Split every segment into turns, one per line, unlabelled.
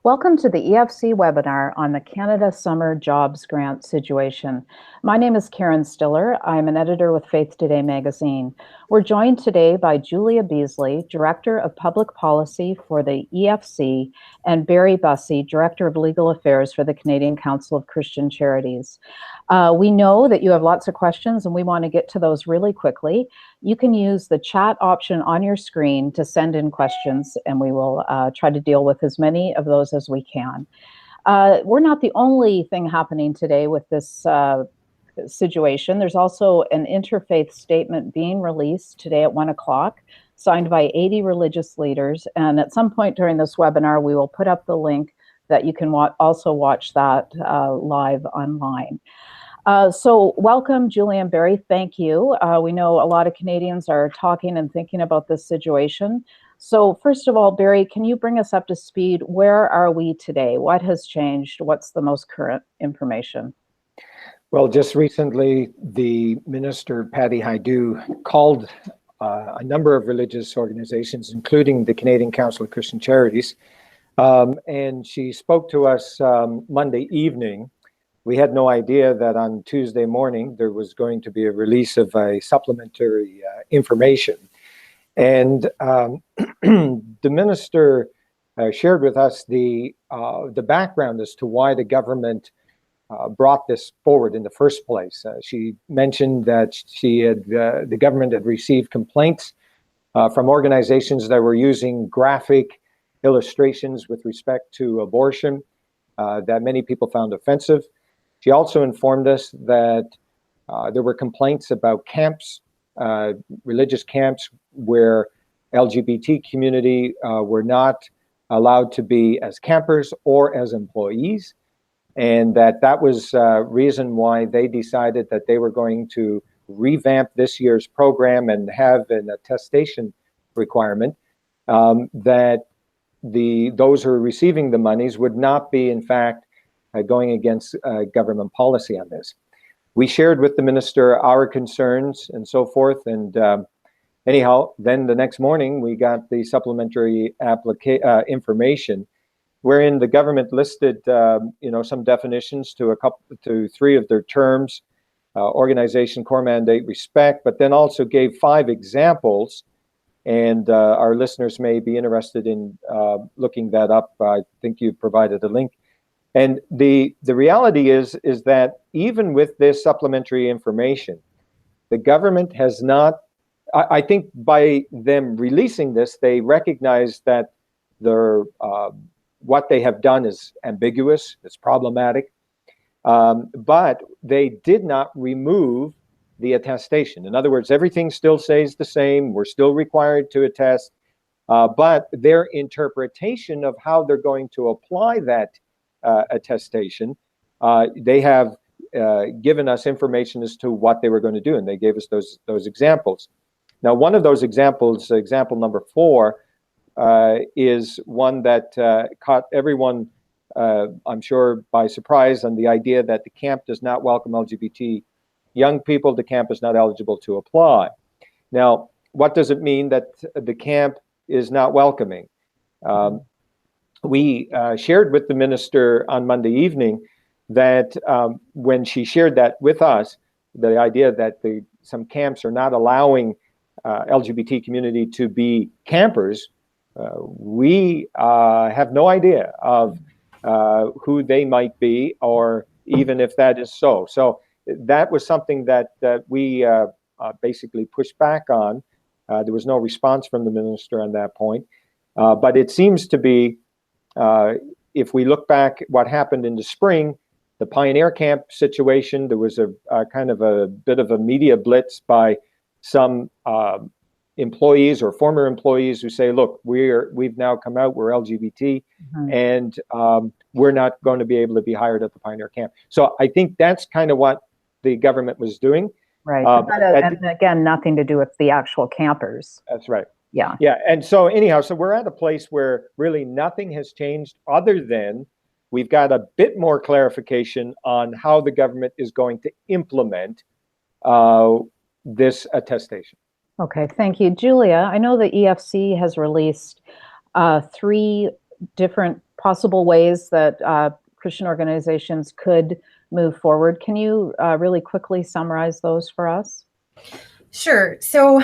Welcome to the EFC webinar on the Canada Summer Jobs Grant situation. My name is Karen Stiller. I'm an editor with Faith Today magazine. We're joined today by Julia Beasley, Director of Public Policy for the EFC, and Barry Bussey, Director of Legal Affairs for the Canadian Council of Christian Charities. We know that you have lots of questions and we want to get to those really quickly. You can use the chat option on your screen to send in questions, and we will try to deal with as many of those as we can. We're not the only thing happening today with this situation. There's also an interfaith statement being released today at 1 o'clock, signed by 80 religious leaders. And at some point during this webinar, we will put up the link that you can also watch that live online. So welcome, Julia and Barry. Thank you. We know a lot of Canadians are talking and thinking about this situation. So first of all, Barry, can you bring us up to speed? Where are we today? What has changed? What's the most current information?
Well, just recently, the Minister, Patty Hajdu, called a number of religious organizations, including the Canadian Council of Christian Charities, and she spoke to us Monday evening. We had no idea that on Tuesday morning there was going to be a release of a supplementary information. And the minister shared with us the background as to why the government brought this forward in the first place. She mentioned that the government had received complaints from organizations that were using graphic illustrations with respect to abortion that many people found offensive. She also informed us that there were complaints about camps, religious camps, where LGBT community were not allowed to be as campers or as employees, and that was reason why they decided that they were going to revamp this year's program and have an attestation requirement that those who are receiving the monies would not be, in fact, going against government policy on this. We shared with the minister our concerns and so forth, and anyhow, then the next morning we got the supplementary information, wherein the government listed, some definitions to three of their terms: organization, core mandate, respect, but then also gave 5 examples. And our listeners may be interested in looking that up. I think you provided a link. And the reality is that even with this supplementary information, the government has not, I think by them releasing this, they recognize that what they have done is ambiguous, it's problematic, but they did not remove the attestation. In other words, everything still stays the same. We're still required to attest, but their interpretation of how they're going to apply that attestation, they have given us information as to what they were going to do, and they gave us those examples. Now, one of those examples, example number 4, is one that caught everyone, I'm sure, by surprise, on the idea that the camp does not welcome LGBT young people. The camp is not eligible to apply. Now, what does it mean that the camp is not welcoming? We shared with the minister on Monday evening that when she shared that with us, the idea that some camps are not allowing LGBT community to be campers, we have no idea of who they might be, or even if that is so. So that was something that we basically pushed back on. There was no response from the minister on that point. But it seems to be, if we look back at what happened in the spring, the Pioneer Camp situation, there was a kind of a bit of a media blitz by some employees or former employees who say, look, we've now come out, we're LGBT, and we're not going to be able to be hired at the Pioneer Camp. So I think that's kind of what the government was doing.
Right. And again, nothing to do with the actual campers.
That's right.
Yeah.
Yeah. And so anyhow, so we're at a place where really nothing has changed, other than we've got a bit more clarification on how the government is going to implement this attestation.
Okay, thank you. Julia, I know the EFC has released 3 different possible ways that Christian organizations could move forward. Can you really quickly summarize those for us?
Sure. So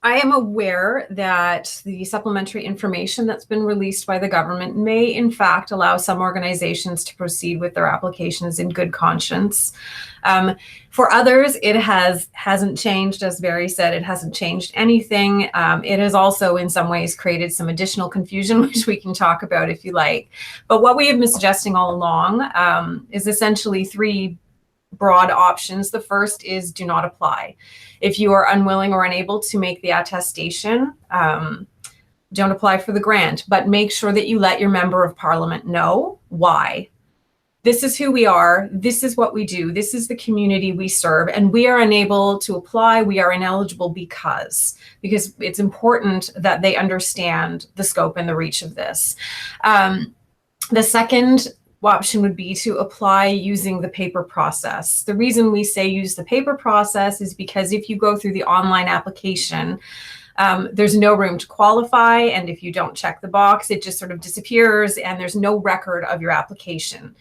I am aware that the supplementary information that's been released by the government may, in fact, allow some organizations to proceed with their applications in good conscience. For others, it hasn't changed. As Barry said, it hasn't changed anything. It has also, in some ways, created some additional confusion, which we can talk about if you like. But what we have been suggesting all along is essentially three broad options. The first is do not apply. If you are unwilling or unable to make the attestation, don't apply for the grant, but make sure that you let your member of parliament know why. This is who we are. This is what we do. This is the community we serve, and we are unable to apply. We are ineligible because it's important that they understand the scope and the reach of this. The second option would be to apply using the paper process. The reason we say use the paper process is because if you go through the online application, there's no room to qualify. And if you don't check the box, it just sort of disappears and there's no record of your application.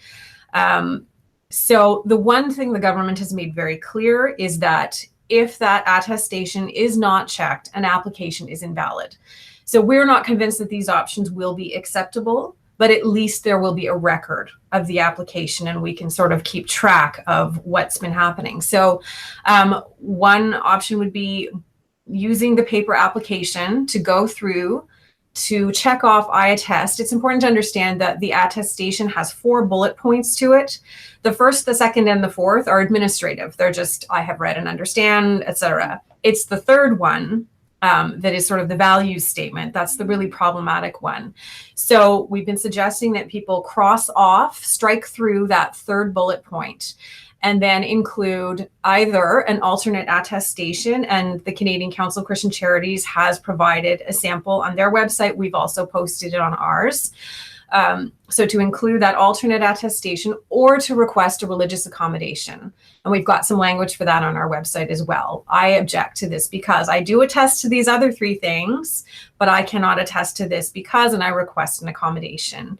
So the one thing the government has made very clear is that if that attestation is not checked, an application is invalid. So we're not convinced that these options will be acceptable, but at least there will be a record of the application and we can sort of keep track of what's been happening. So one option would be using the paper application to go through to check off I attest. It's important to understand that the attestation has 4 bullet points to it. The first, the second, and the fourth are administrative. They're just, I have read and understand, etc. It's the third one that is sort of the values statement. That's the really problematic one. So we've been suggesting that people cross off, strike through that third bullet point, and then include either an alternate attestation, and the Canadian Council of Christian Charities has provided a sample on their website. We've also posted it on ours. So to include that alternate attestation or to request a religious accommodation. And we've got some language for that on our website as well. I object to this because I do attest to these other 3 things, but I cannot attest to this because, and I request an accommodation.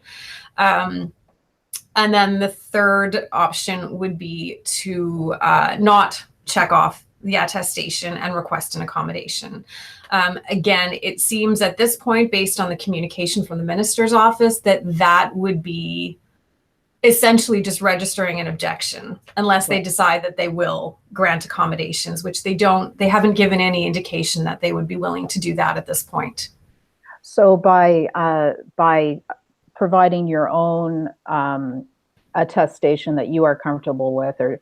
And then the third option would be to not check off the attestation and request an accommodation. Again, it seems at this point, based on the communication from the minister's office, that would be essentially just registering an objection, unless they decide that they will grant accommodations, which they don't. They haven't given any indication that they would be willing to do that at this point.
So by providing your own attestation that you are comfortable with, or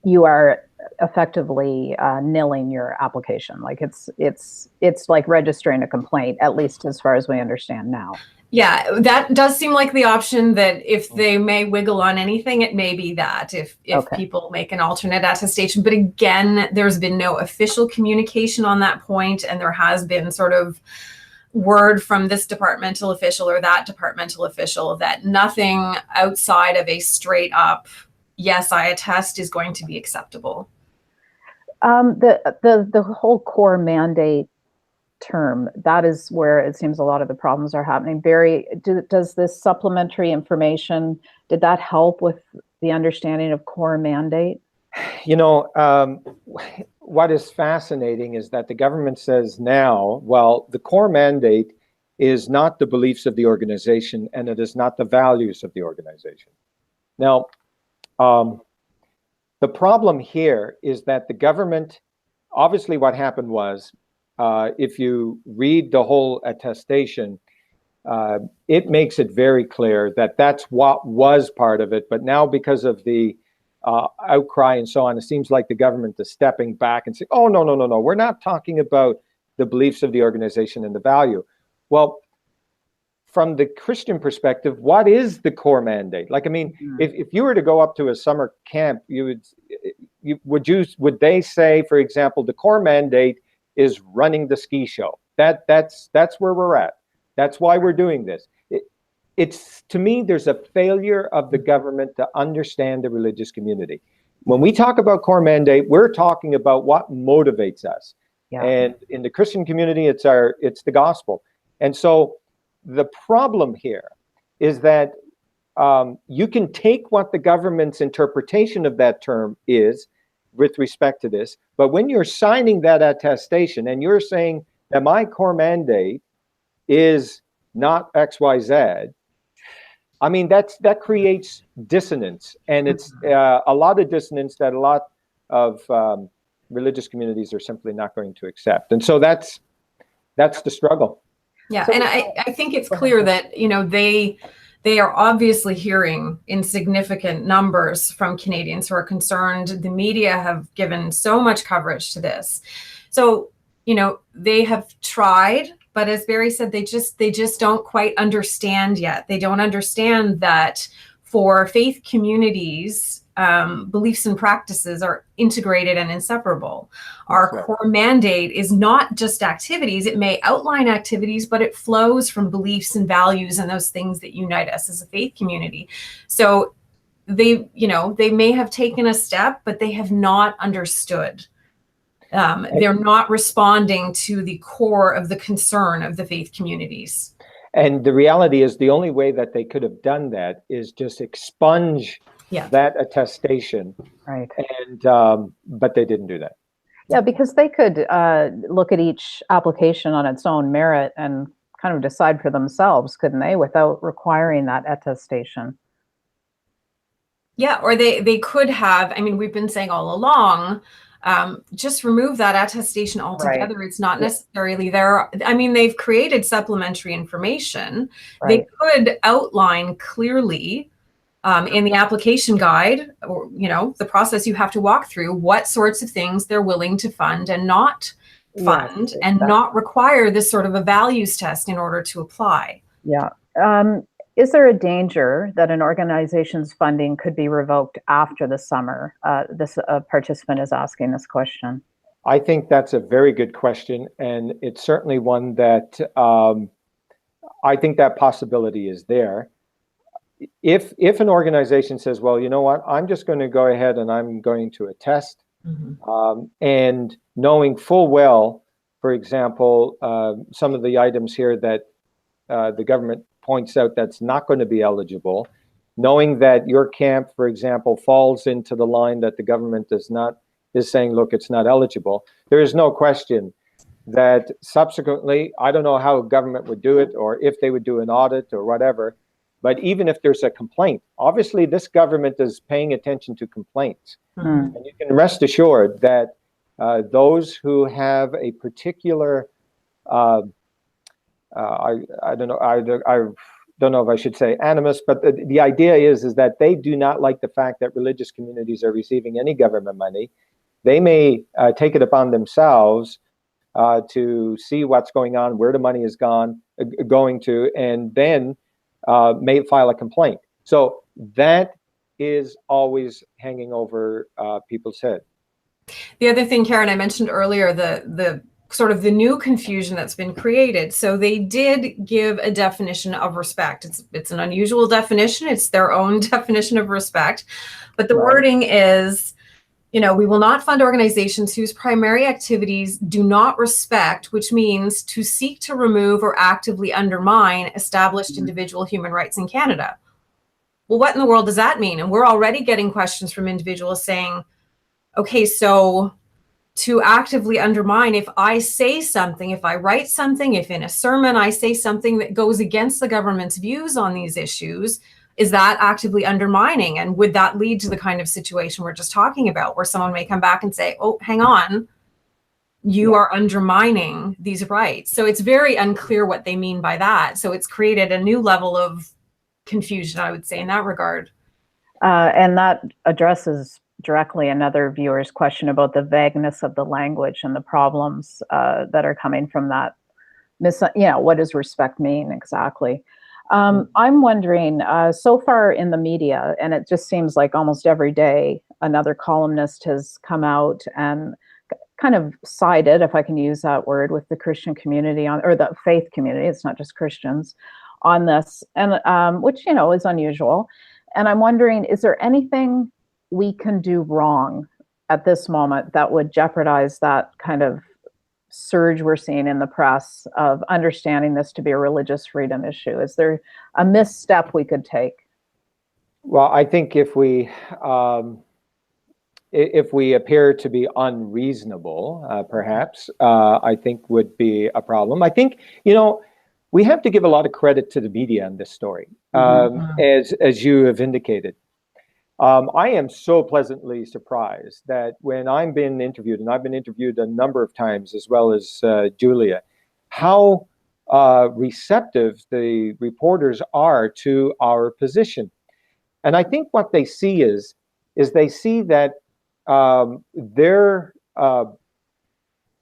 you are effectively nilling your application. Like it's like registering a complaint, at least as far as we understand now.
Yeah, that does seem like the option, that if they may wiggle on anything, it may be that if okay, people make an alternate attestation. But again, there's been no official communication on that point, and there has been sort of word from this departmental official or that departmental official that nothing outside of a straight up yes, I attest is going to be acceptable.
The whole core mandate term, that is where it seems a lot of the problems are happening. Barry, does this supplementary information, did that help with the understanding of core mandate?
You know, what is fascinating is that the government says now, well, the core mandate is not the beliefs of the organization and it is not the values of the organization. Now, the problem here is that the government, obviously what happened was, if you read the whole attestation, it makes it very clear that that's what was part of it. But now because of the outcry and so on, it seems like the government is stepping back and saying, oh, no, we're not talking about the beliefs of the organization and the value. Well, from the Christian perspective, what is the core mandate? Like, I mean, if you were to go up to a summer camp, would they say, for example, the core mandate is running the ski show? That's where we're at. That's why we're doing this. It's, to me, there's a failure of the government to understand the religious community. When we talk about core mandate, we're talking about what motivates us. Yeah. And in the Christian community, it's the gospel. And so the problem here is that you can take what the government's interpretation of that term is with respect to this, but when you're signing that attestation and you're saying that my core mandate is not XYZ, I mean, that creates dissonance, and it's a lot of dissonance that a lot of religious communities are simply not going to accept. And so that's the struggle.
Yeah,
So-
and I think it's clear that, you know, they are obviously hearing in significant numbers from Canadians who are concerned. The media have given so much coverage to this. So, you know, they have tried, but as Barry said, they just don't quite understand yet. They don't understand that for faith communities, beliefs and practices are integrated and inseparable. Our core mandate is not just activities. It may outline activities, but it flows from beliefs and values and those things that unite us as a faith community. So they may have taken a step, but they have not understood. They're not responding to the core of the concern of the faith communities.
And the reality is the only way that they could have done that is just expunge that attestation.
Right.
And but they didn't do that.
Yeah, because they could look at each application on its own merit and kind of decide for themselves, couldn't they, without requiring that attestation?
Yeah, or they could have, I mean, we've been saying all along, just remove that attestation altogether. Right. It's not necessarily there. I mean, they've created supplementary information. Right. They could outline clearly in the application guide, or, you know, the process you have to walk through, what sorts of things they're willing to fund and not fund, and not require this sort of a values test in order to apply.
Yeah. Is there a danger that an organization's funding could be revoked after the summer? This participant is asking this question.
I think that's a very good question, and it's certainly one that I think that possibility is there. If an organization says, well, you know what, I'm just going to go ahead and I'm going to attest, and knowing full well, for example, some of the items here that the government points out that's not going to be eligible, knowing that your camp, for example, falls into the line that the government is saying, look, it's not eligible, there is no question that subsequently, I don't know how government would do it or if they would do an audit or whatever, but even if there's a complaint, obviously this government is paying attention to complaints. And you can rest assured that those who have a particular I don't know if I should say animus, but the idea is that they do not like the fact that religious communities are receiving any government money. They may take it upon themselves to see what's going on, where the money is going to, and then may file a complaint. So that is always hanging over people's head.
The other thing, Karen, I mentioned earlier, the sort of the new confusion that's been created. So they did give a definition of respect. It's an unusual definition. It's their own definition of respect. But the wording is, you know, we will not fund organizations whose primary activities do not respect, which means to seek to remove or actively undermine established individual human rights in Canada. Well, what in the world does that mean? And we're already getting questions from individuals saying, okay, so to actively undermine, if I say something, if I write something, if in a sermon I say something that goes against the government's views on these issues, is that actively undermining? And would that lead to the kind of situation we're just talking about, where someone may come back and say, oh, hang on, you are undermining these rights? So it's very unclear what they mean by that. So it's created a new level of confusion, I would say, in that regard.
And that addresses directly another viewer's question about the vagueness of the language and the problems that are coming from that. What does respect mean exactly? I'm wondering, so far in the media, and it just seems like almost every day, another columnist has come out and kind of sided, if I can use that word, with the Christian community or the faith community, it's not just Christians, on this, and which, is unusual. And I'm wondering, is there anything we can do wrong at this moment that would jeopardize that kind of surge we're seeing in the press of understanding this to be a religious freedom issue? Is there a misstep we could take?
Well, I think if we appear to be unreasonable, perhaps, I think would be a problem. I think, we have to give a lot of credit to the media on this story, as you have indicated. I am so pleasantly surprised that when I'm being interviewed, and I've been interviewed a number of times, as well as Julia, how receptive the reporters are to our position. And I think what they see is they see that their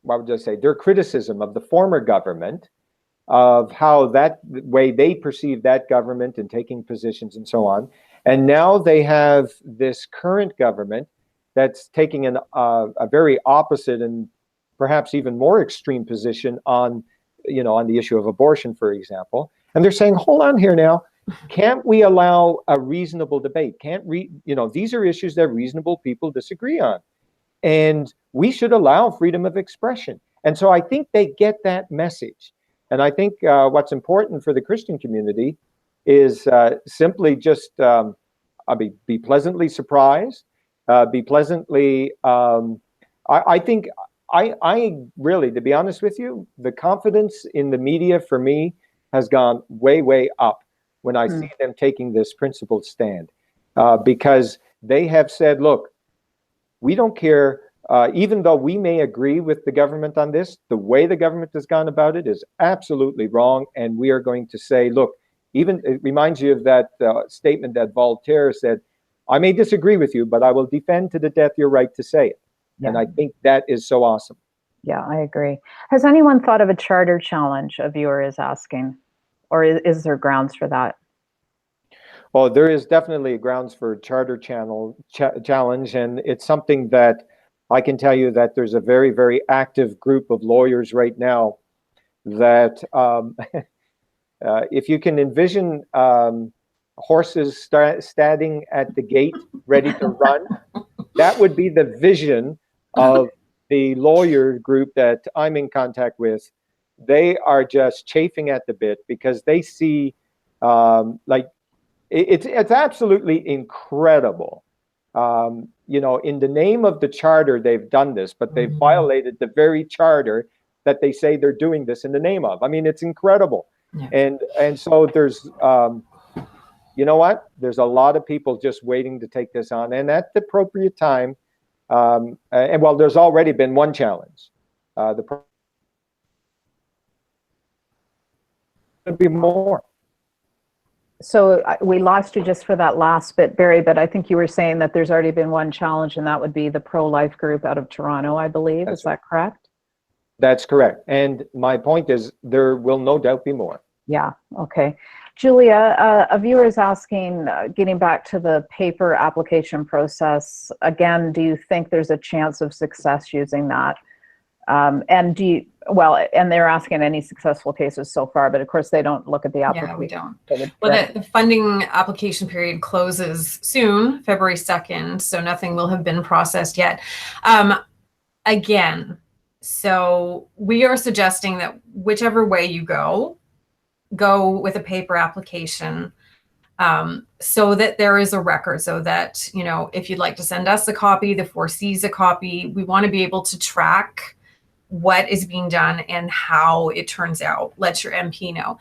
their criticism of the former government, of how that way they perceive that government and taking positions and so on. And now they have this current government that's taking a very opposite and perhaps even more extreme position on the issue of abortion, for example. And they're saying, hold on here now. Can't we allow a reasonable debate? These are issues that reasonable people disagree on. And we should allow freedom of expression. And so I think they get that message. And I think what's important for the Christian community is simply just be pleasantly surprised, be pleasantly, I think, I really, to be honest with you, the confidence in the media for me has gone way, way up when I see them taking this principled stand, because they have said, look, we don't care, even though we may agree with the government on this, the way the government has gone about it is absolutely wrong. And we are going to say, look, even it reminds you of that statement that Voltaire said, I may disagree with you, but I will defend to the death your right to say it. Yeah. And I think that is so awesome.
Yeah, I agree. Has anyone thought of a charter challenge, a viewer is asking? Or is there grounds for that?
Well, there is definitely grounds for a charter challenge, and it's something that I can tell you that there's a very, very active group of lawyers right now that, if you can envision horses standing at the gate ready to run, that would be the vision of the lawyer group that I'm in contact with. They are just chafing at the bit because they see, it's absolutely incredible. In the name of the charter, they've done this, but they've violated the very charter that they say they're doing this in the name of. I mean, it's incredible. Yeah. And so there's, there's a lot of people just waiting to take this on, and at the appropriate time. There's already been one challenge. There'll be more.
So we lost you just for that last bit, Barry, but I think you were saying that there's already been one challenge, and that would be the pro-life group out of Toronto, I believe. Is that correct?
That's correct. And my point is there will no doubt be more.
Yeah, okay. Julia, a viewer is asking, getting back to the paper application process, again, do you think there's a chance of success using that? And they're asking any successful cases so far, but of course they don't look at the application.
Yeah, we don't. Well, the funding application period closes soon, February 2nd, so nothing will have been processed yet. Again, so we are suggesting that whichever way you go with a paper application, so that there is a record, so that, if you'd like to send us a copy, the 4C's a copy, we want to be able to track what is being done and how it turns out. Let your MP know.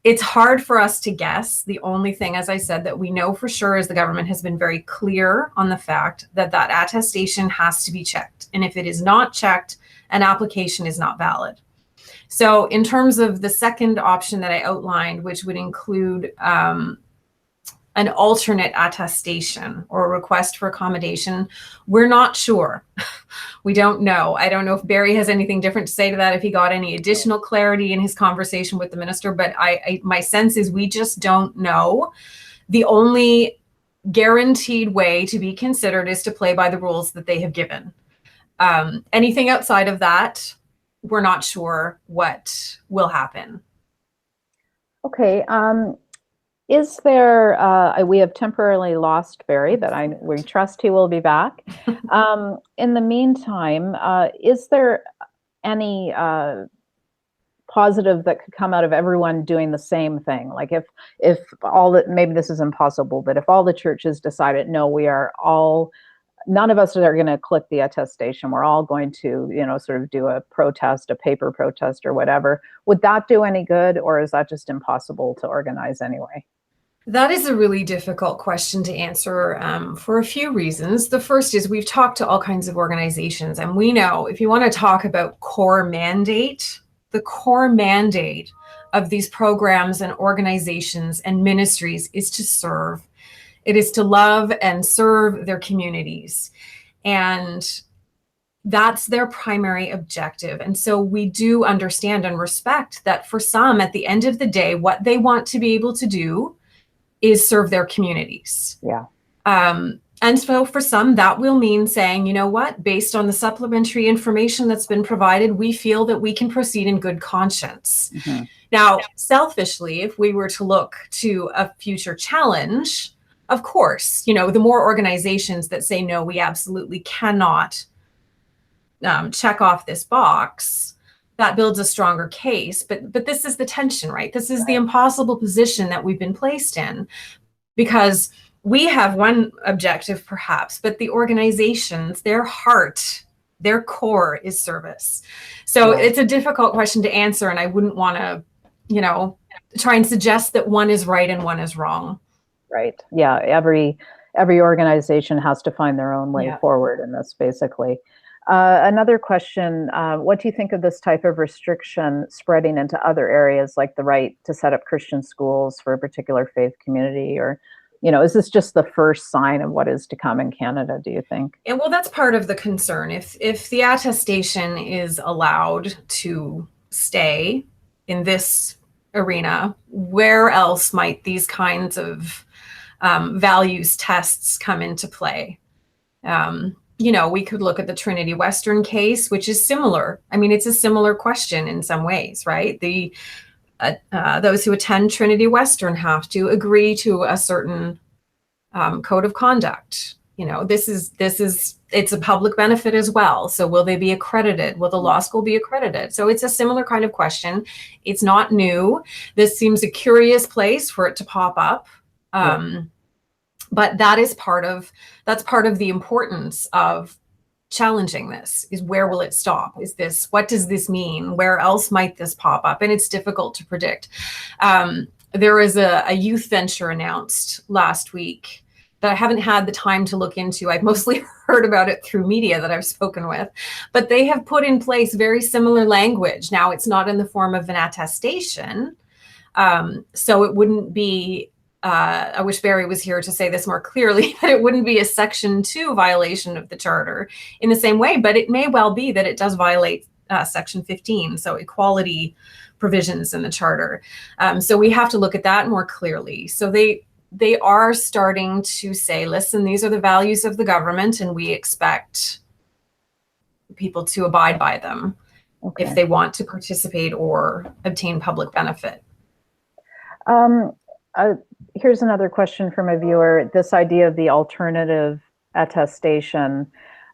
It's hard for us to guess. The only thing, as I said, that we know for sure is the government has been very clear on the fact that that attestation has to be checked. And if it is not checked, an application is not valid. So in terms of the second option that I outlined, which would include an alternate attestation or a request for accommodation, we're not sure. We don't know. I don't know if Barry has anything different to say to that, if he got any additional clarity in his conversation with the minister, but my sense is we just don't know. The only guaranteed way to be considered is to play by the rules that they have given. Anything outside of that, we're not sure what will happen.
Okay. Is there, we have temporarily lost Barry, but we trust he will be back. In the meantime, is there any positive that could come out of everyone doing the same thing? Like if all that, maybe this is impossible, but if all the churches decided, no, none of us are going to click the attestation, we're all going to, sort of do a protest, a paper protest or whatever, would that do any good, or is that just impossible to organize anyway?
That is a really difficult question to answer for a few reasons. The first is we've talked to all kinds of organizations, and we know if you want to talk about core mandate, the core mandate of these programs and organizations and ministries is to serve. It is to love and serve their communities. And that's their primary objective. And so we do understand and respect that for some, at the end of the day, what they want to be able to do is serve their communities.
Yeah.
And so for some, that will mean saying, you know what, based on the supplementary information that's been provided, we feel that we can proceed in good conscience.
Mm-hmm.
Now, selfishly, if we were to look to a future challenge, of course, the more organizations that say, no, we absolutely cannot check off this box, that builds a stronger case. But this is the tension, right? This is the impossible position that we've been placed in, because we have one objective perhaps, but the organizations, their heart, their core is service. So it's a difficult question to answer, and I wouldn't want to, try and suggest that one is right and one is wrong.
Right. Yeah. Every organization has to find their own way forward in this, basically. Another question, what do you think of this type of restriction spreading into other areas, like the right to set up Christian schools for a particular faith community? Or, is this just the first sign of what is to come in Canada, do you think?
And well, that's part of the concern. If the attestation is allowed to stay in this arena, where else might these kinds of values tests come into play? We could look at the Trinity Western case, which is similar. I mean, it's a similar question in some ways, right? Those who attend Trinity Western have to agree to a certain code of conduct. It's a public benefit as well. So will they be accredited? Will the law school be accredited? So it's a similar kind of question. It's not new. This seems a curious place for it to pop up. But that's part of the importance of challenging this, is where will it stop? What does this mean? Where else might this pop up? And it's difficult to predict. There is a youth venture announced last week that I haven't had the time to look into. I've mostly heard about it through media that I've spoken with, but they have put in place very similar language. Now, it's not in the form of an attestation, so it wouldn't be I wish Barry was here to say this more clearly, but it wouldn't be a Section 2 violation of the Charter in the same way, but it may well be that it does violate Section 15, so equality provisions in the Charter. So we have to look at that more clearly. So they are starting to say, listen, these are the values of the government, and we expect people to abide by them if they want to participate or obtain public benefit.
Here's another question from a viewer. This idea of the alternative attestation,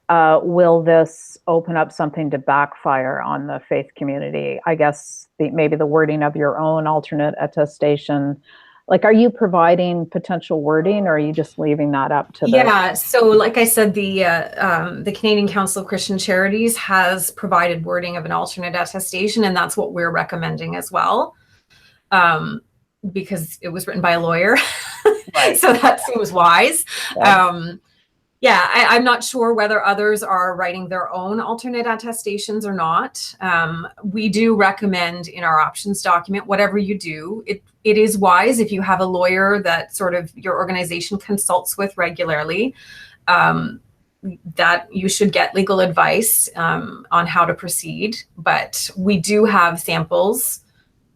will this open up something to backfire on the faith community? I guess maybe the wording of your own alternate attestation. Like, are you providing potential wording, or are you just leaving that up to the...
Yeah, so like I said, the Canadian Council of Christian Charities has provided wording of an alternate attestation, and that's what we're recommending as well. Because it was written by a lawyer. Right. So that seems wise. Yeah. I'm not sure whether others are writing their own alternate attestations or not. We do recommend in our options document, whatever you do, it is wise if you have a lawyer that sort of your organization consults with regularly, that you should get legal advice on how to proceed. But we do have samples.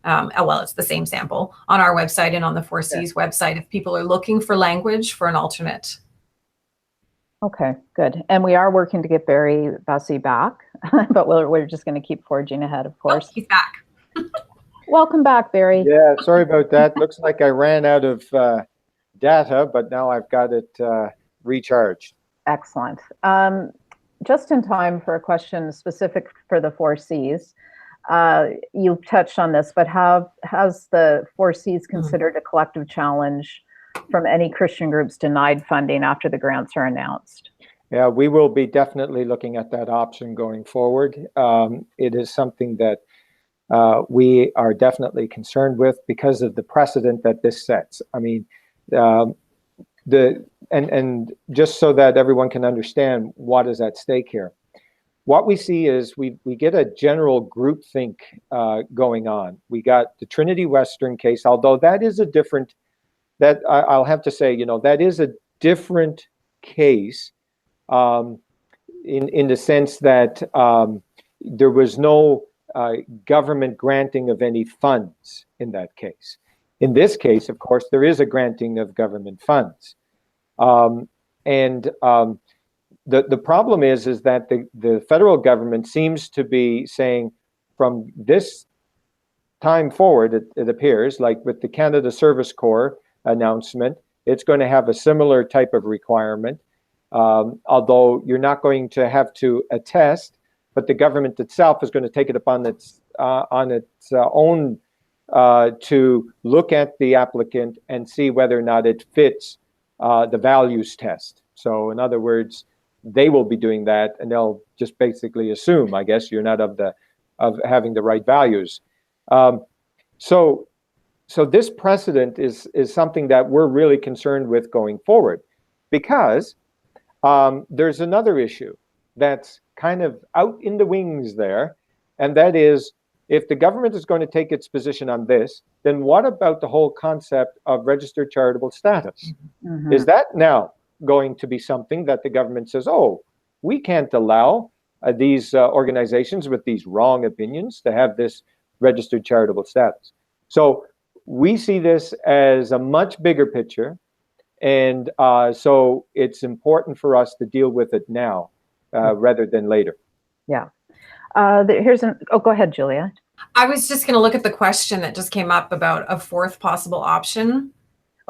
It's the same sample on our website and on the 4Cs website if people are looking for language for an alternate.
Okay, good. And we are working to get Barry Bussey back, but we're just going to keep forging ahead, of course.
Oh, he's back.
Welcome back, Barry.
Yeah, sorry about that. Looks like I ran out of data, but now I've got it recharged.
Excellent. just in time for a question specific for the 4Cs. You touched on this, but has the 4Cs considered a collective challenge from any Christian groups denied funding after the grants are announced?
Yeah, we will be definitely looking at that option going forward. It is something that we are definitely concerned with because of the precedent that this sets. I mean, and just so that everyone can understand what is at stake here. What we see is we get a general groupthink going on. We got the Trinity Western case, although that is a different, I'll have to say, that is a different case in the sense that there was no government granting of any funds in that case. In this case, of course, there is a granting of government funds. The problem is that the federal government seems to be saying from this time forward, it appears, like with the Canada Service Corps announcement, it's going to have a similar type of requirement, although you're not going to have to attest, but the government itself is going to take it upon its own to look at the applicant and see whether or not it fits the values test. So in other words, they will be doing that, and they'll just basically assume, I guess, you're not of having the right values. So this precedent is something that we're really concerned with going forward, because there's another issue that's kind of out in the wings there, and that is, if the government is going to take its position on this, then what about the whole concept of registered charitable status? Mm-hmm. Is that now going to be something that the government says, oh, we can't allow these organizations with these wrong opinions to have this registered charitable status? So we see this as a much bigger picture, and so it's important for us to deal with it now rather than later.
Yeah. Go ahead, Julia.
I was just going to look at the question that just came up about a fourth possible option.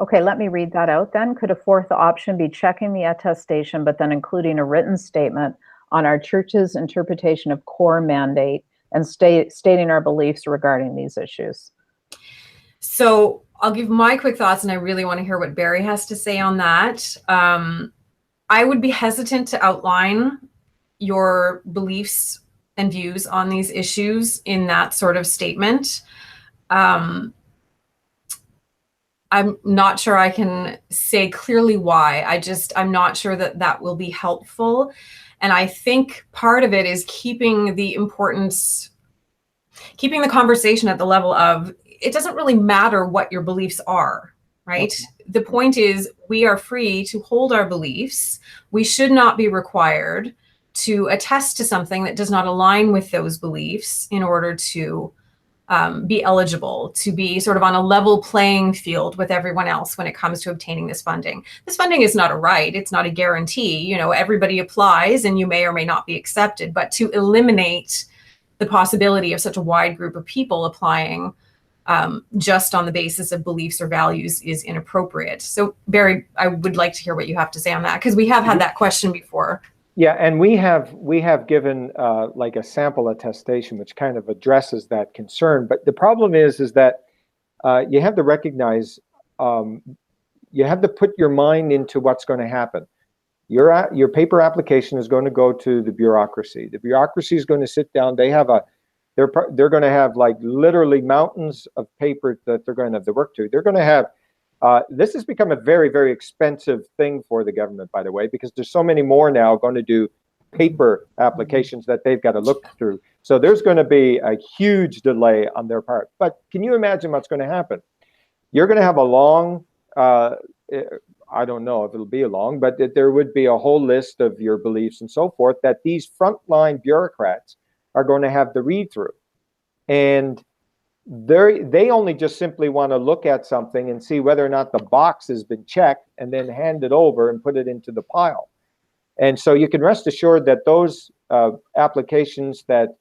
Okay, let me read that out then. Could a fourth option be checking the attestation, but then including a written statement on our church's interpretation of core mandate and stating our beliefs regarding these issues?
So I'll give my quick thoughts, and I really want to hear what Barry has to say on that. I would be hesitant to outline your beliefs and views on these issues in that sort of statement. I'm not sure I can say clearly why. I'm not sure that will be helpful. And I think part of it is keeping the conversation at the level of, it doesn't really matter what your beliefs are, right? Okay. The point is, we are free to hold our beliefs. We should not be required to attest to something that does not align with those beliefs in order to be eligible, to be sort of on a level playing field with everyone else when it comes to obtaining this funding. This funding is not a right. It's not a guarantee. Everybody applies and you may or may not be accepted, but to eliminate the possibility of such a wide group of people applying just on the basis of beliefs or values is inappropriate. So Barry, I would like to hear what you have to say on that, because we have had that question before.
Yeah, and we have given like a sample attestation, which kind of addresses that concern. But the problem is that you have to recognize, you have to put your mind into what's going to happen. Your paper application is going to go to the bureaucracy. The bureaucracy is going to sit down. They're going to have like literally mountains of paper that they're going to have to work to. They're going to have. This has become a very, very expensive thing for the government, by the way, because there's so many more now going to do paper applications that they've got to look through. So there's going to be a huge delay on their part. But can you imagine what's going to happen? You're going to have a long, I don't know if it'll be long, but there would be a whole list of your beliefs and so forth that these frontline bureaucrats are going to have to read through. And they only just simply want to look at something and see whether or not the box has been checked and then hand it over and put it into the pile. And so you can rest assured that those applications that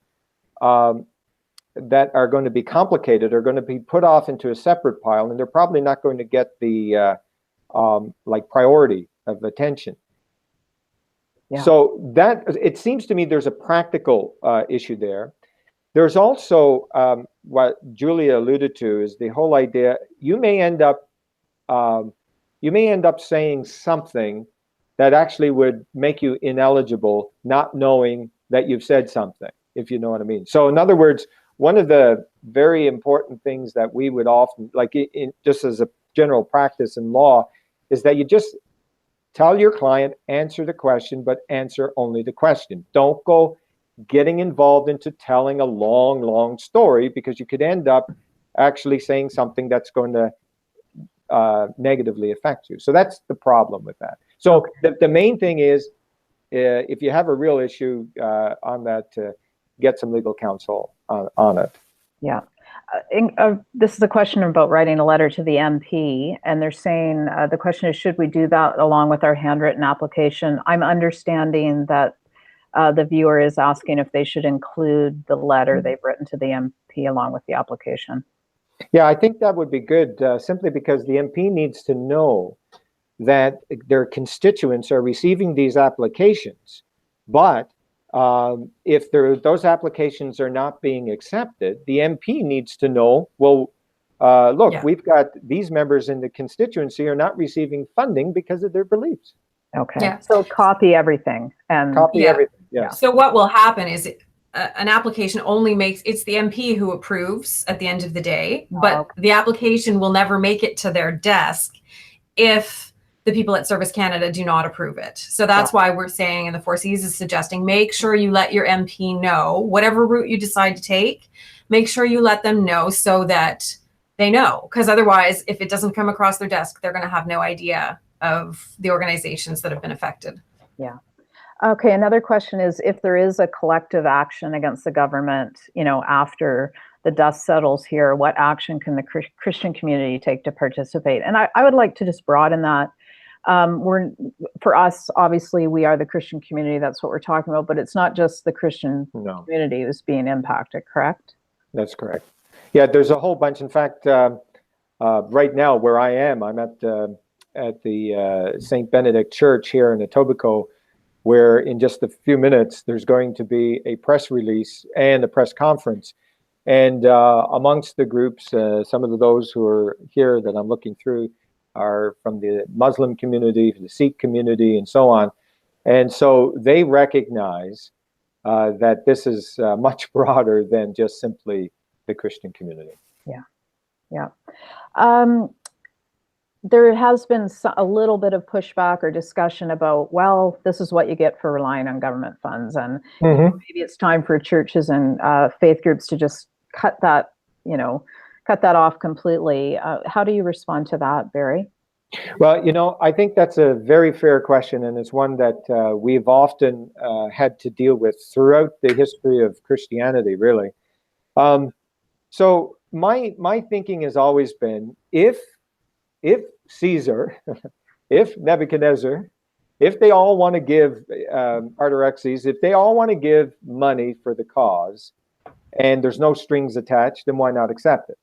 are going to be complicated are going to be put off into a separate pile, and they're probably not going to get the like priority of attention.
Yeah.
So that, it seems to me there's a practical issue there. There's also what Julia alluded to is the whole idea you may end up saying something that actually would make you ineligible, not knowing that you've said something, if you know what I mean. So in other words, one of the very important things that we would often, like just as a general practice in law, is that you just tell your client, answer the question, but answer only the question. Don't go getting involved into telling a long, long story, because you could end up actually saying something that's going to negatively affect you. So that's the problem with that. So the main thing is, if you have a real issue on that, get some legal counsel on it.
Yeah. This is a question about writing a letter to the MP, and they're saying the question is, should we do that along with our handwritten application? I'm understanding that the viewer is asking if they should include the letter they've written to the MP along with the application.
Yeah, I think that would be good, simply because the MP needs to know that their constituents are receiving these applications, but if those applications are not being accepted, the MP needs to know, well, look,
Yeah.
we've got these members in the constituency are not receiving funding because of their beliefs.
Okay.
Yeah.
So copy everything and
Copy everything. Yes.
So what will happen is an application only makes, it's the MP who approves at the end of the day, but the application will never make it to their desk if the people at Service Canada do not approve it. So that's why we're saying, and the Four Cs is suggesting, make sure you let your MP know, whatever route you decide to take, make sure you let them know so that they know. Because otherwise, if it doesn't come across their desk, they're going to have no idea of the organizations that have been affected.
Yeah. Okay, another question is, if there is a collective action against the government, after the dust settles here, what action can the Christian community take to participate? And I would like to just broaden that. For us, obviously, we are the Christian community. That's what we're talking about. But it's not just the Christian community who's being impacted, correct?
That's correct. Yeah, there's a whole bunch. In fact, right now where I am, I'm at the St. Benedict Church here in Etobicoke, where in just a few minutes there's going to be a press release and a press conference. And amongst the groups, some of those who are here that I'm looking through are from the Muslim community, the Sikh community, and so on. And so they recognize that this is much broader than just simply the Christian community.
Yeah, yeah. There has been a little bit of pushback or discussion about, well, this is what you get for relying on government funds, and maybe it's time for churches and faith groups to just cut that off completely. How do you respond to that, Barry?
Well, I think that's a very fair question, and it's one that we've often had to deal with throughout the history of Christianity, really. So my thinking has always been, if Caesar, if Nebuchadnezzar, if they all want to give, Artaxerxes, if they all want to give money for the cause and there's no strings attached, then why not accept it?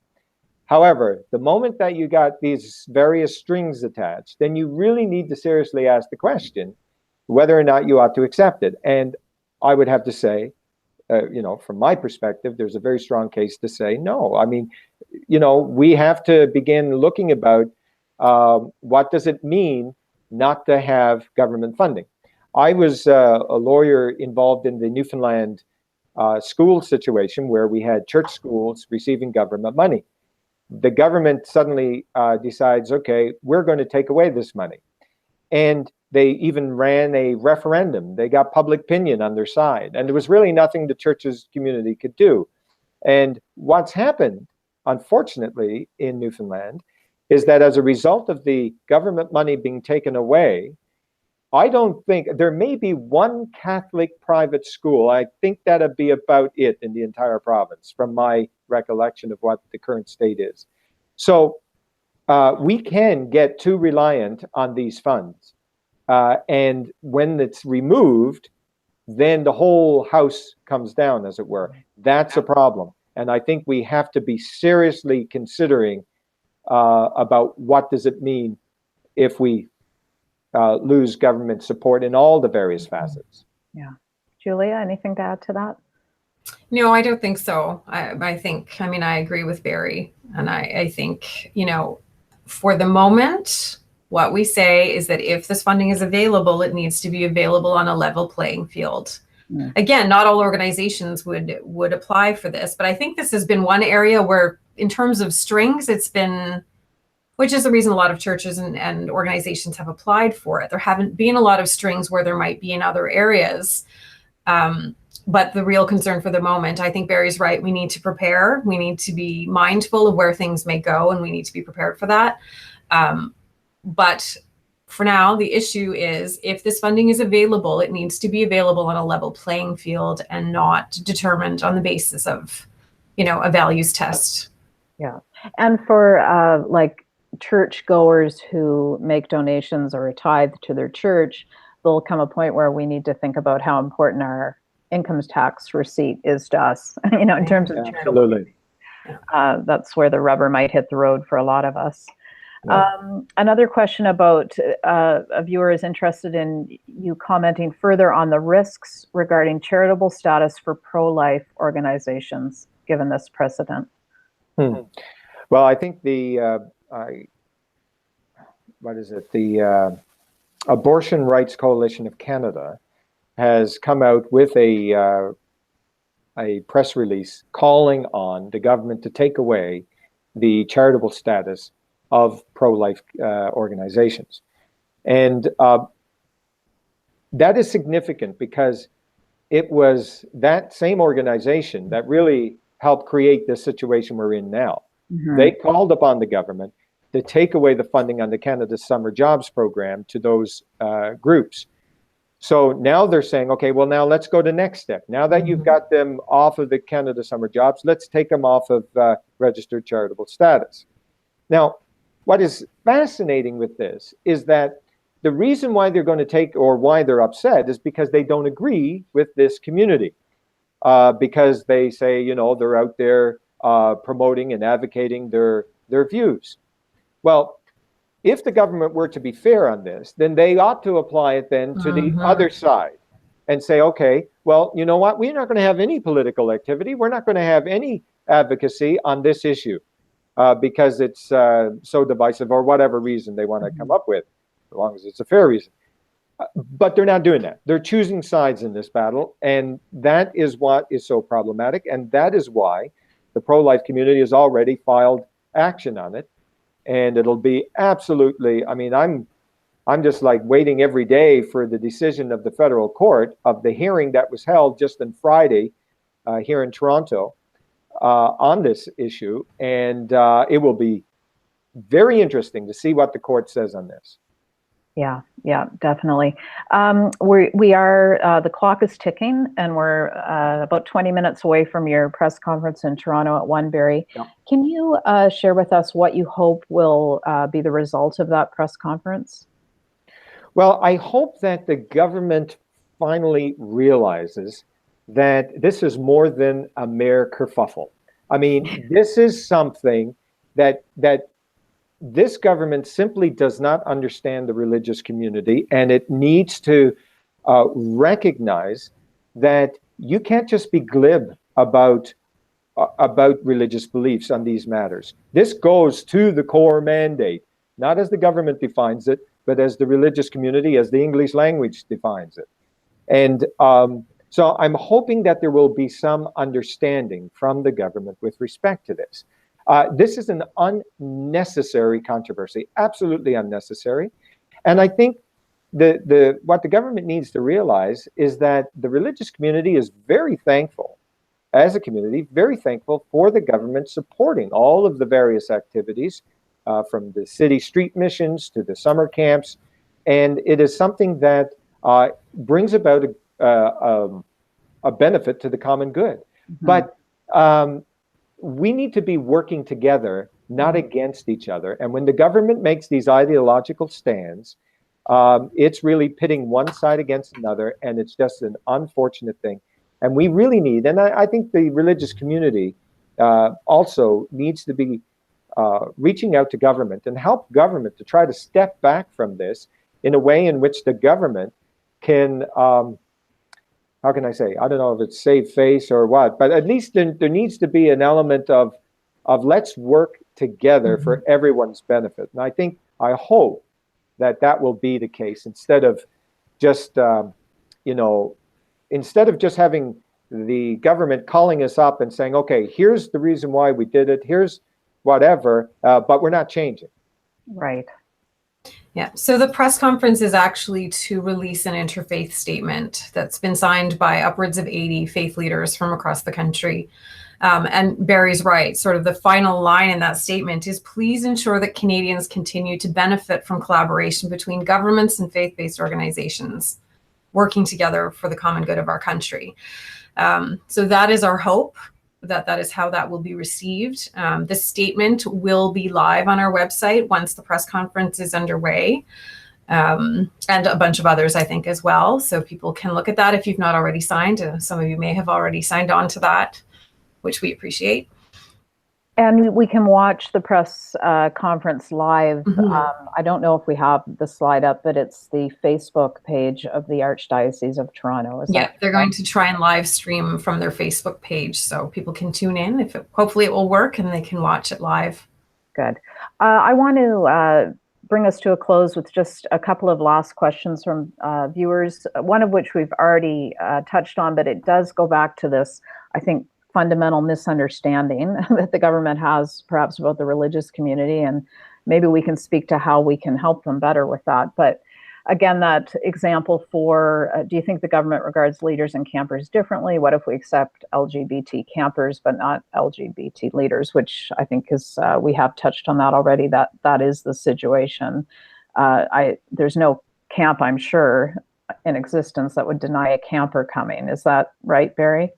However, the moment that you got these various strings attached, then you really need to seriously ask the question whether or not you ought to accept it. And I would have to say, from my perspective, there's a very strong case to say no. I mean, we have to begin looking about what does it mean not to have government funding. I was a lawyer involved in the Newfoundland school situation where we had church schools receiving government money. The government suddenly decides, okay, we're going to take away this money. And they even ran a referendum. They got public opinion on their side. And there was really nothing the church's community could do. And what's happened, unfortunately, in Newfoundland is that as a result of the government money being taken away, I don't think, there may be one Catholic private school. I think that'd be about it in the entire province, from my recollection of what the current state is. So we can get too reliant on these funds. And when it's removed, then the whole house comes down, as it were. That's a problem. And I think we have to be seriously considering about what does it mean if we lose government support in all the various facets.
Yeah. Julia, anything to add to that?
No, I don't think so. I mean, I agree with Barry. And I think, for the moment, what we say is that if this funding is available, it needs to be available on a level playing field. Again, not all organizations would apply for this, but I think this has been one area where, in terms of strings, it's been, which is the reason a lot of churches and organizations have applied for it. There haven't been a lot of strings where there might be in other areas. But the real concern for the moment, I think Barry's right. We need to prepare. We need to be mindful of where things may go, and we need to be prepared for that. But for now, the issue is, if this funding is available, it needs to be available on a level playing field and not determined on the basis of, a values test.
Yeah. And for like church goers who make donations or tithe to their church, there'll come a point where we need to think about how important our income tax receipt is to us, in terms of
absolutely.
That's where the rubber might hit the road for a lot of us.
Yeah.
Another question about a viewer is interested in you commenting further on the risks regarding charitable status for pro-life organizations, given this precedent.
Well, I think the Abortion Rights Coalition of Canada has come out with a press release calling on the government to take away the charitable status of pro-life organizations. And that is significant because it was that same organization that really helped create this situation we're in now. They called upon the government to take away the funding on the Canada Summer Jobs Program to those groups. So now they're saying, okay, well, now let's go to the next step. Now that you've got them off of the Canada Summer Jobs, let's take them off of registered charitable status. Now, what is fascinating with this is that the reason why they're going to take, or why they're upset, is because they don't agree with this community. Because they say, they're out there promoting and advocating their views. Well, if the government were to be fair on this, then they ought to apply it then to the other side and say, okay, well, you know what? We're not going to have any political activity. We're not going to have any advocacy on this issue because it's so divisive, or whatever reason they want to come up with, as long as it's a fair reason. But they're not doing that. They're choosing sides in this battle. And that is what is so problematic. And that is why the pro-life community has already filed action on it. And it'll be absolutely, I'm just like waiting every day for the decision of the federal court of the hearing that was held just on Friday here in Toronto on this issue. And it will be very interesting to see what the court says on this.
Yeah, definitely. The clock is ticking, and we're about 20 minutes away from your press conference in Toronto at 1, Barry.
Yeah.
Can you share with us what you hope will be the result of that press conference?
Well, I hope that the government finally realizes that this is more than a mere kerfuffle. This is something that this government simply does not understand the religious community, and it needs to recognize that you can't just be glib about religious beliefs on these matters. This goes to the core mandate, not as the government defines it, but as the religious community, as the English language defines it. And so I'm hoping that there will be some understanding from the government with respect to this. This is an unnecessary controversy, absolutely unnecessary. And I think what the government needs to realize is that the religious community is very thankful, as a community, very thankful for the government supporting all of the various activities, from the city street missions to the summer camps. And it is something that brings about a benefit to the common good. But we need to be working together, not against each other. And when the government makes these ideological stands, it's really pitting one side against another, and it's just an unfortunate thing. And we really need, and I think the religious community also needs to be reaching out to government and help government to try to step back from this in a way in which the government can, how can I say? I don't know if it's save face or what, but at least there needs to be an element of let's work together for everyone's benefit. And I hope that will be the case instead of just, instead of just having the government calling us up and saying, okay, here's the reason why we did it, here's whatever, but we're not changing.
Right.
Yeah, so the press conference is actually to release an interfaith statement that's been signed by upwards of 80 faith leaders from across the country. And Barry's right, sort of the final line in that statement is, please ensure that Canadians continue to benefit from collaboration between governments and faith-based organizations working together for the common good of our country. So that is our hope. That is how that will be received. The statement will be live on our website once the press conference is underway, and a bunch of others, I think, as well. So people can look at that if you've not already signed. Some of you may have already signed on to that, which we appreciate.
And we can watch the press conference live. I don't know if we have the slide up, but it's the Facebook page of the Archdiocese of Toronto.
They're going to try and live stream from their Facebook page, so people can tune in. Hopefully it will work and they can watch it live.
Good. I want to bring us to a close with just a couple of last questions from viewers, one of which we've already touched on, but it does go back to this, I think, fundamental misunderstanding that the government has perhaps about the religious community, and maybe we can speak to how we can help them better with that. But again, that example for, do you think the government regards leaders and campers differently? What if we accept LGBT campers but not LGBT leaders, which I think is, we have touched on that already, that is the situation. There's no camp, I'm sure, in existence that would deny a camper coming. Is that right, Barry?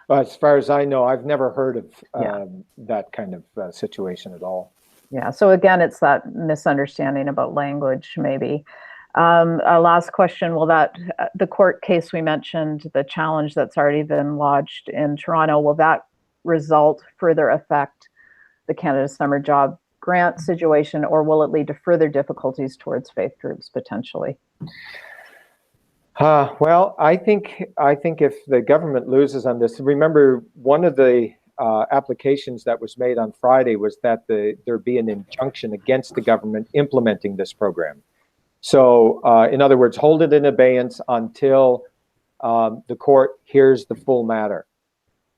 Well, as far as I know, I've never heard of that kind of situation at all.
Yeah, so again, it's that misunderstanding about language, maybe. A last question, will the court case we mentioned, the challenge that's already been lodged in Toronto, will that result, further affect the Canada Summer Job Grant situation, or will it lead to further difficulties towards faith groups potentially?
Well, I think if the government loses on this, remember one of the applications that was made on Friday was that there be an injunction against the government implementing this program. So, in other words, hold it in abeyance until the court hears the full matter.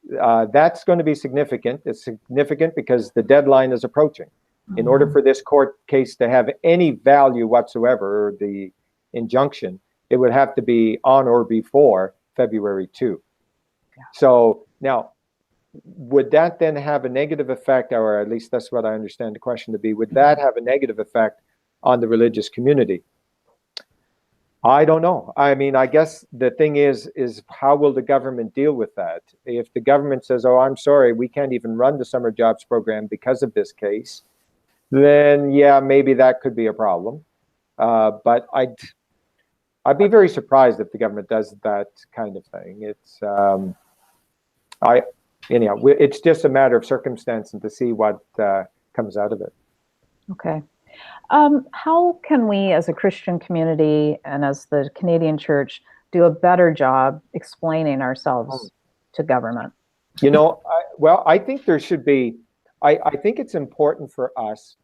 That's going to be significant. It's significant because the deadline is approaching. In order for this court case to have any value whatsoever, or the injunction, it would have to be on or before February 2. Yeah. So now, would that then have a negative effect, or at least that's what I understand the question to be, would that have a negative effect on the religious community? I don't know. I mean, I guess the thing is how will the government deal with that? If the government says, oh, I'm sorry, we can't even run the summer jobs program because of this case, then yeah, maybe that could be a problem. But I'd be very surprised if the government does that kind of thing. It's it's just a matter of circumstance and to see what comes out of it.
Okay. How can we as a Christian community and as the Canadian Church do a better job explaining ourselves to government?
You know, I think there should be, I think it's important for us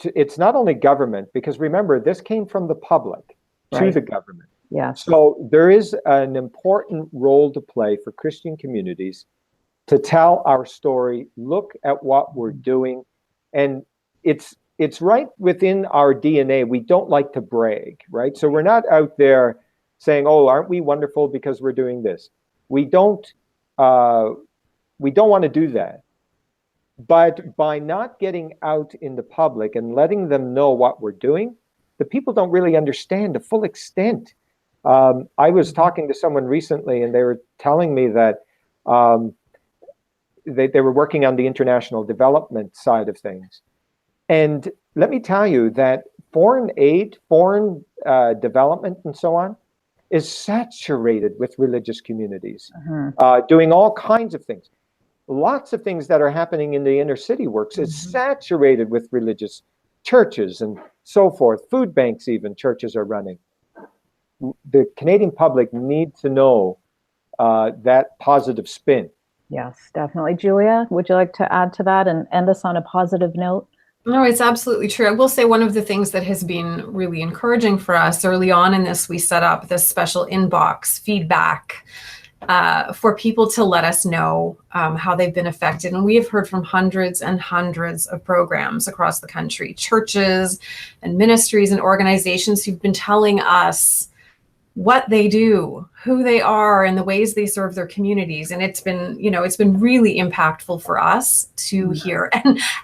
it's not only government, because remember, this came from the public to the government.
Yeah.
So there is an important role to play for Christian communities to tell our story, look at what we're doing. And it's right within our DNA. We don't like to brag, right? So we're not out there saying, oh, aren't we wonderful because we're doing this? We don't want to do that. But by not getting out in the public and letting them know what we're doing, the people don't really understand the full extent. I was talking to someone recently, and they were telling me that they were working on the international development side of things. And let me tell you that foreign aid, foreign development, and so on, is saturated with religious communities, doing all kinds of things. Lots of things that are happening in the inner city works is saturated with religious churches and so forth. Food banks even, churches are running. The Canadian public need to know that positive spin.
Yes, definitely. Julia, would you like to add to that and end us on a positive note?
No, it's absolutely true. I will say one of the things that has been really encouraging for us early on in this, we set up this special inbox feedback for people to let us know how they've been affected. And we have heard from hundreds and hundreds of programs across the country, churches and ministries and organizations who've been telling us what they do, who they are, and the ways they serve their communities. And it's been, it's been really impactful for us to hear.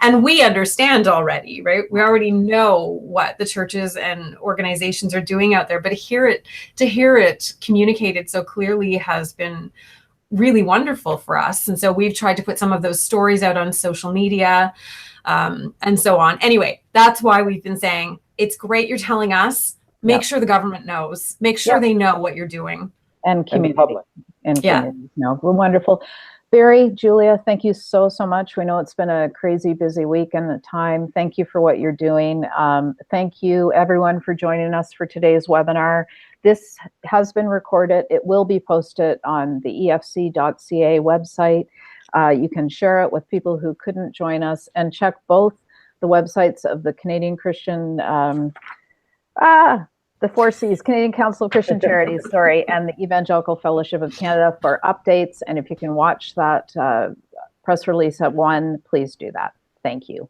And we understand already, right? We already know what the churches and organizations are doing out there, but to hear it communicated so clearly has been really wonderful for us. And so we've tried to put some of those stories out on social media, and so on. Anyway, that's why we've been saying, it's great you're telling us. Make sure the government knows. Make sure they know what you're doing.
And community.
Public.
And communities know. Well, wonderful. Barry, Julia, thank you so much. We know it's been a crazy busy week and the time. Thank you for what you're doing. Thank you, everyone, for joining us for today's webinar. This has been recorded. It will be posted on the efc.ca website. You can share it with people who couldn't join us, and check both the websites of the Canadian Christian the 4Cs, Canadian Council of Christian Charities, and the Evangelical Fellowship of Canada for updates. And if you can watch that press release at 1, please do that. Thank you.